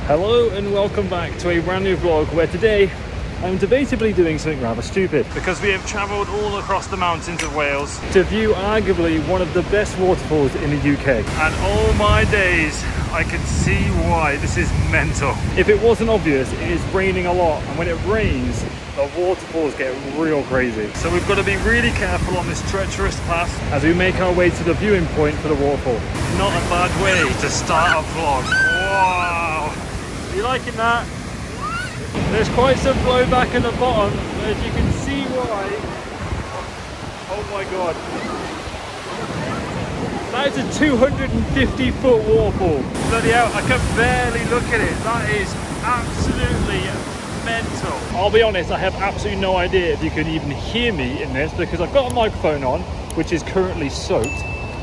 Hello and welcome back to a brand new vlog where today I'm debatably doing something rather stupid because we have travelled all across the mountains of Wales to view arguably one of the best waterfalls in the UK. And oh my days, I can see why this is mental. If it wasn't obvious, it is raining a lot, and when it rains the waterfalls get real crazy. So we've got to be really careful on this treacherous path as we make our way to the viewing point for the waterfall. Not a bad way to start a vlog. Wow! Are you liking that? There's quite some blowback at the bottom, as you can see why. Oh my god. That is a 250 foot waterfall. Bloody hell, I can barely look at it. That is absolutely mental. I'll be honest, I have absolutely no idea if you can even hear me in this because I've got a microphone on, which is currently soaked.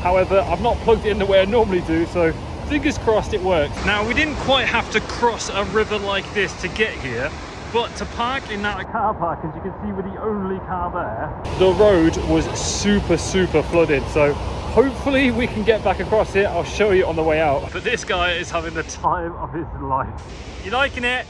However, I've not plugged it in the way I normally do, so fingers crossed it works. Now, we didn't quite have to cross a river like this to get here, but to park in that car park, as you can see, we're the only car there, the road was super flooded, so hopefully we can get back across it. I'll show you on the way out. But this guy is having the time of his life. You liking it?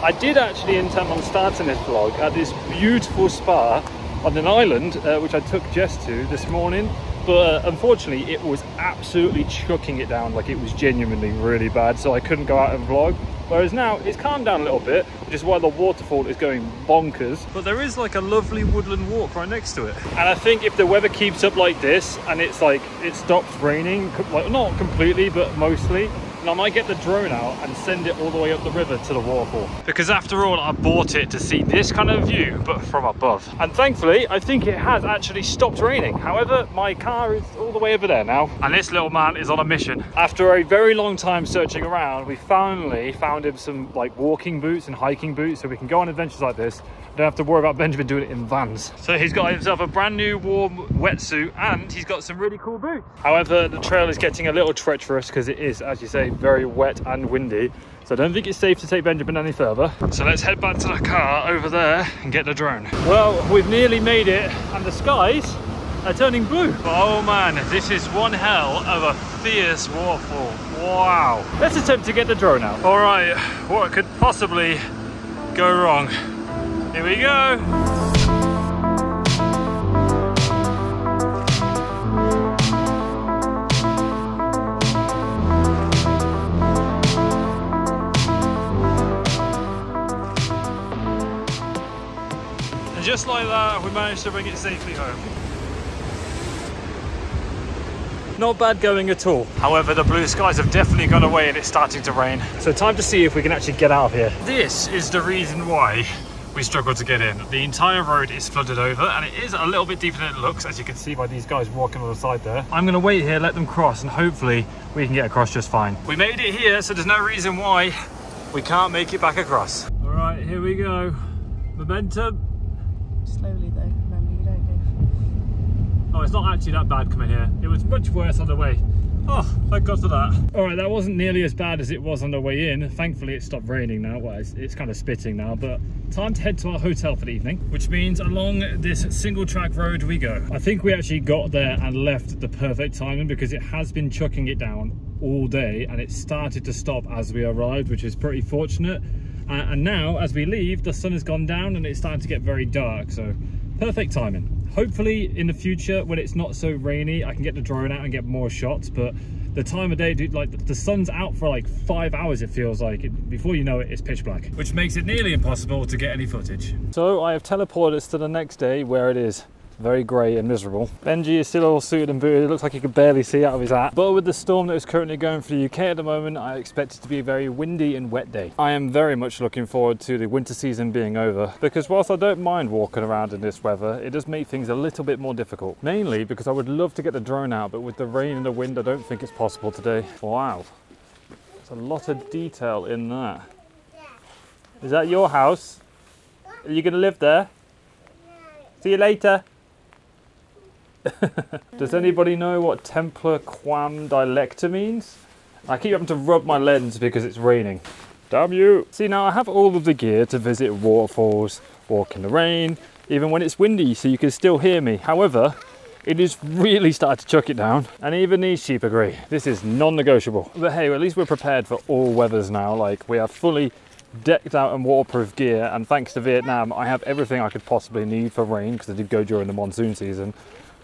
I did actually intend on starting this vlog at this beautiful spa on an island, which I took Jess to this morning. But unfortunately it was absolutely chucking it down, like it was genuinely really bad, so I couldn't go out and vlog. Whereas now it's calmed down a little bit, which is why the waterfall is going bonkers. But there is like a lovely woodland walk right next to it. And I think if the weather keeps up like this and it's like it stops raining, like not completely but mostly, and I might get the drone out and send it all the way up the river to the waterfall. Because after all, I bought it to see this kind of view, but from above. And thankfully, I think it has actually stopped raining. However, my car is all the way over there now. And this little man is on a mission. After a very long time searching around, we finally found him some like walking boots and hiking boots, so we can go on adventures like this. Don't have to worry about Benjamin doing it in Vans. So he's got himself a brand new warm wetsuit and he's got some really cool boots. However, the trail is getting a little treacherous because it is, as you say, very wet and windy. So I don't think it's safe to take Benjamin any further. So let's head back to the car over there and get the drone. Well, we've nearly made it and the skies are turning blue. Oh man, this is one hell of a fierce waterfall. Wow. Let's attempt to get the drone out. All right, what could possibly go wrong? Here we go. And just like that, we managed to bring it safely home. Not bad going at all. However, the blue skies have definitely gone away and it's starting to rain. So time to see if we can actually get out of here. This is the reason why we struggle to get in. The entire road is flooded over and it is a little bit deeper than it looks, as you can see by these guys walking on the side there. I'm gonna wait here, let them cross, and hopefully we can get across just fine. We made it here, so there's no reason why we can't make it back across. All right, here we go. Momentum. Slowly though, remember you don't go. Oh, it's not actually that bad coming here. It was much worse on the way. Oh, thank God for that. All right, that wasn't nearly as bad as it was on the way in. Thankfully, it stopped raining now. Well, it's kind of spitting now, but time to head to our hotel for the evening, which means along this single track road we go. I think we actually got there and left at the perfect timing because it has been chucking it down all day and it started to stop as we arrived, which is pretty fortunate. And now, as we leave, the sun has gone down and it's starting to get very dark, so perfect timing. Hopefully in the future when it's not so rainy I can get the drone out and get more shots, but the time of day, dude, like the sun's out for like 5 hours it feels like. Before you know it, it's pitch black, which makes it nearly impossible to get any footage. So I have teleported us to the next day where it is very grey and miserable. Benji is still all suited and booted. It looks like he could barely see out of his hat. But with the storm that is currently going for the UK at the moment, I expect it to be a very windy and wet day. I am very much looking forward to the winter season being over, because whilst I don't mind walking around in this weather, it does make things a little bit more difficult. Mainly because I would love to get the drone out, but with the rain and the wind, I don't think it's possible today. Wow, there's a lot of detail in that. Is that your house? Are you going to live there? See you later. Does anybody know what Templar Quam Dialecta means? I keep having to rub my lens because it's raining. Damn you! See, now I have all of the gear to visit waterfalls, walk in the rain, even when it's windy, so you can still hear me. However, It is really started to chuck it down, and even these sheep agree. This is non-negotiable. But hey, at least we're prepared for all weathers now. Like, we are fully decked out in waterproof gear, and thanks to Vietnam, I have everything I could possibly need for rain, because I did go during the monsoon season.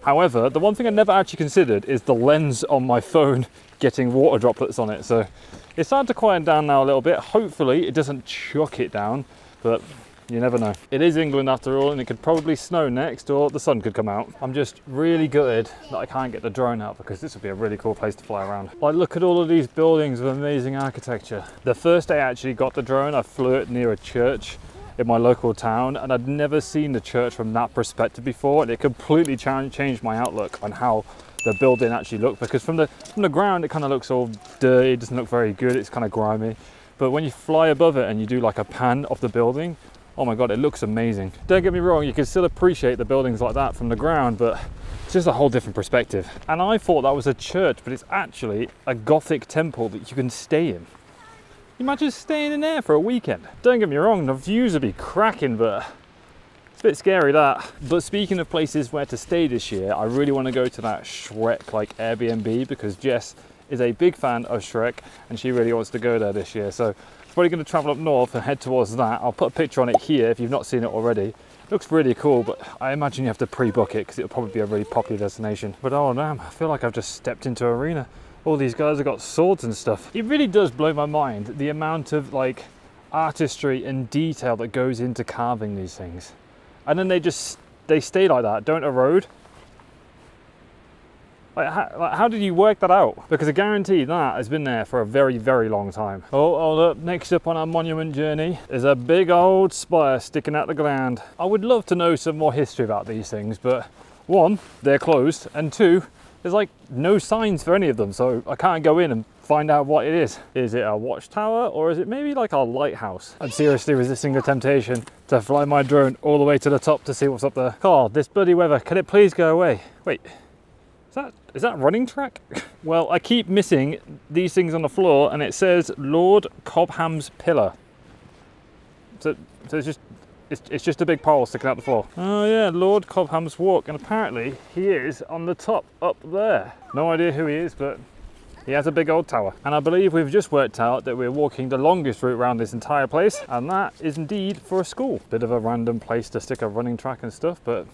However, the one thing I never actually considered is the lens on my phone getting water droplets on it. So it's starting to quieten down now a little bit. Hopefully it doesn't chuck it down, but you never know. It is England after all, and it could probably snow next, or the sun could come out. I'm just really gutted that I can't get the drone out, because this would be a really cool place to fly around. Like, look at all of these buildings with amazing architecture. The first day I actually got the drone, I flew it near a church in my local town, and I'd never seen the church from that perspective before, and it completely changed my outlook on how the building actually looked, because from the ground it kind of looks all dirty, it doesn't look very good, it's kind of grimy. But when you fly above it and you do like a pan of the building, oh my god, it looks amazing. Don't get me wrong, you can still appreciate the buildings like that from the ground, but it's just a whole different perspective. And I thought that was a church, but it's actually a Gothic temple that you can stay in. Imagine staying in there for a weekend. Don't get me wrong, the views would be cracking, but it's a bit scary, that. But speaking of places where to stay this year, I really want to go to that Shrek like Airbnb, because Jess is a big fan of Shrek and she really wants to go there this year. So I'm probably going to travel up north and head towards that. I'll put a picture on it here if you've not seen it already. It looks really cool, but I imagine you have to pre-book it because it'll probably be a really popular destination. But oh damn, I feel like I've just stepped into an arena. All these guys have got swords and stuff. It really does blow my mind, the amount of like artistry and detail that goes into carving these things. And then they stay like that, don't erode. Like how did you work that out? Because I guarantee that has been there for a very, very long time. Oh, hold up, next up on our monument journey is a big old spire sticking out the ground. I would love to know some more history about these things, but one, they're closed, and two, there's like no signs for any of them, so I can't go in and find out what it is. Is it a watchtower, or is it maybe like a lighthouse? I'm seriously resisting the temptation to fly my drone all the way to the top to see what's up there. God, this bloody weather, can it please go away? Wait, is that running track? Well, I keep missing these things on the floor, and it says Lord Cobham's Pillar. So it's just a big pole sticking out the floor. Oh yeah, Lord Cobham's Walk, and apparently he is on the top up there. No idea who he is, but he has a big old tower. And I believe we've just worked out that we're walking the longest route around this entire place, and that is indeed for a school. Bit of a random place to stick a running track and stuff, but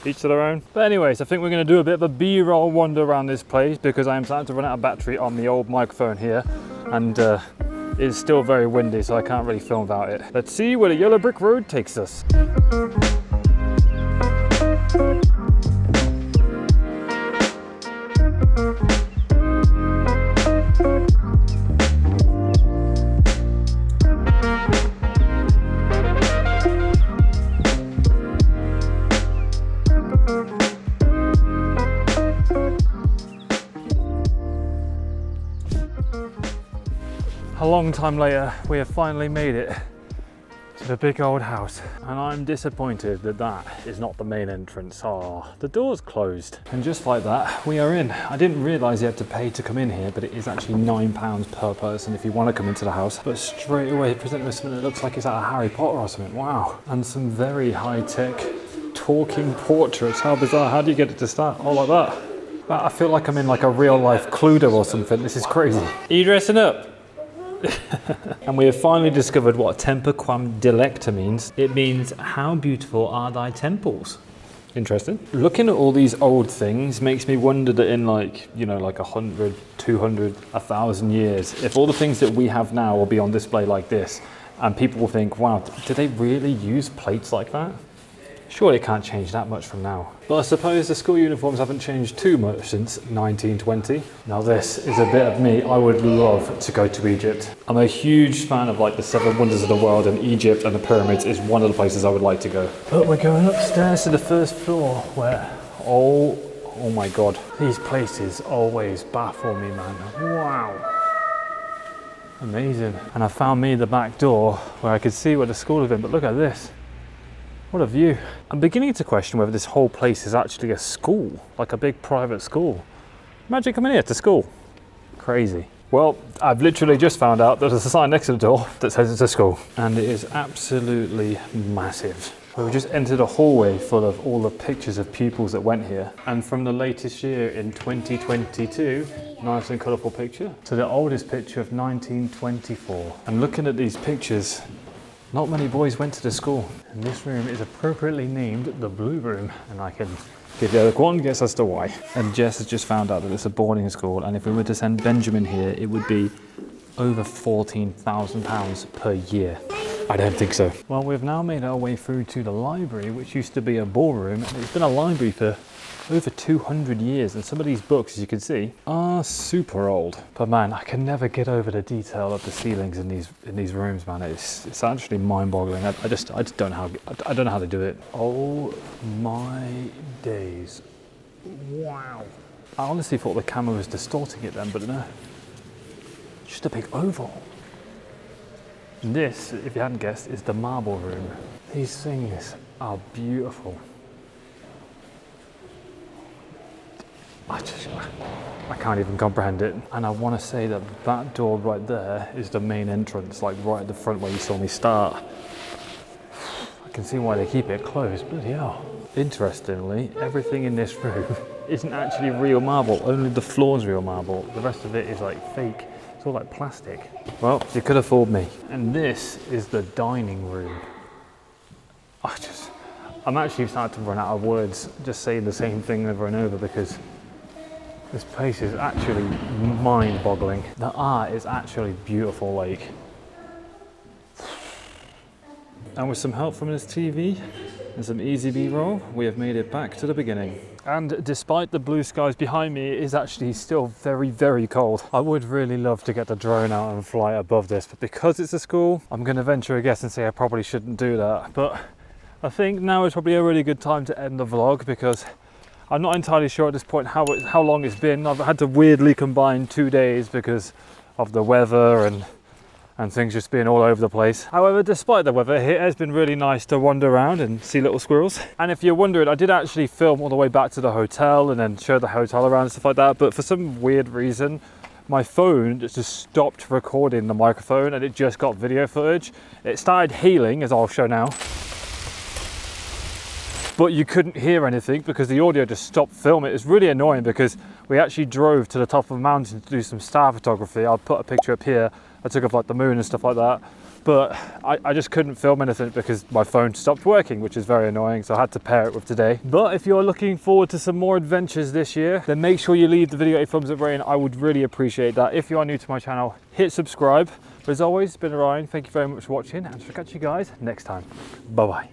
each to their own. But anyways, I think we're going to do a bit of a B-roll wander around this place, because I am starting to run out of battery on the old microphone here, and it's still very windy, so I can't really film without it. Let's see where the yellow brick road takes us. A long time later, we have finally made it to the big old house, and I'm disappointed that that is not the main entrance. Oh, the door's closed. And just like that, we are in. I didn't realise you had to pay to come in here, but it is actually £9 per person if you want to come into the house. But straight away presented with something that looks like it's out of Harry Potter or something. Wow. And some very high-tech talking portraits. How bizarre. How do you get it to start? Oh, like that. I feel like I'm in like a real-life Cluedo or something. This is crazy. Are you dressing up? And we have finally discovered what Temper Quam Delecta means. It means, how beautiful are thy temples? Interesting. Looking at all these old things makes me wonder that in like, you know, like 100, 200, 1,000 years, if all the things that we have now will be on display like this, and people will think, wow, did they really use plates like that? Surely it can't change that much from now. But I suppose the school uniforms haven't changed too much since 1920. Now this is a bit of me. I would love to go to Egypt. I'm a huge fan of like the 7 wonders of the world, and Egypt and the pyramids is one of the places I would like to go. But we're going upstairs to the first floor where, oh my God, these places always baffle me, man. Wow. Amazing. And I found me the back door where I could see where the school had been, but look at this. What a view. I'm beginning to question whether this whole place is actually a school, like a big private school. Imagine coming here to school. Crazy. Well, I've literally just found out that there's a sign next to the door that says it's a school, and it is absolutely massive. We just entered a hallway full of all the pictures of pupils that went here. And from the latest year in 2022, nice and colourful picture, to the oldest picture of 1924. And looking at these pictures, not many boys went to the school. And this room is appropriately named the Blue Room. And I can give the other one guess as to why. And Jess has just found out that it's a boarding school, and if we were to send Benjamin here, it would be over £14,000 per year. I don't think so. Well, we've now made our way through to the library, which used to be a ballroom, and it's been a library for over 200 years, and some of these books, as you can see, are super old. But man, I can never get over the detail of the ceilings in these rooms, man. It's actually mind-boggling. I just don't know how to do it. Oh my days! Wow. I honestly thought the camera was distorting it then, but no, just a big oval. And this, if you hadn't guessed, is the marble room. These things are beautiful. I can't even comprehend it. And I want to say that that door right there is the main entrance, like right at the front where you saw me start. I can see why they keep it closed, bloody hell. Interestingly, everything in this room isn't actually real marble, only the floor's real marble. The rest of it is like fake. It's all like plastic. Well, you could have fooled me. And this is the dining room. I'm actually starting to run out of words just saying the same thing over and over, because this place is actually mind-boggling. The art is actually beautiful, like. And with some help from this TV and some easy B-roll, we have made it back to the beginning. And despite the blue skies behind me, it is actually still very, very cold. I would really love to get the drone out and fly above this, but because it's a school, I'm going to venture a guess and say I probably shouldn't do that. But I think now is probably a really good time to end the vlog, because I'm not entirely sure at this point how long it's been. I've had to weirdly combine 2 days because of the weather and things just being all over the place. However, despite the weather, it has been really nice to wander around and see little squirrels. And if you're wondering, I did actually film all the way back to the hotel and then show the hotel around and stuff like that, but for some weird reason, my phone just stopped recording the microphone and it just got video footage. It started hailing, as I'll show now, but you couldn't hear anything because the audio just stopped filming. It's really annoying because we actually drove to the top of a mountain to do some star photography. I'll put a picture up here. I took off like the moon and stuff like that, but I just couldn't film anything because my phone stopped working, which is very annoying, so I had to pair it with today. But if you're looking forward to some more adventures this year, then make sure you leave the video a thumbs up rating. I would really appreciate that. If you are new to my channel, hit subscribe. But as always, it's been Orion. Thank you very much for watching, and I'll catch you guys next time. Bye bye.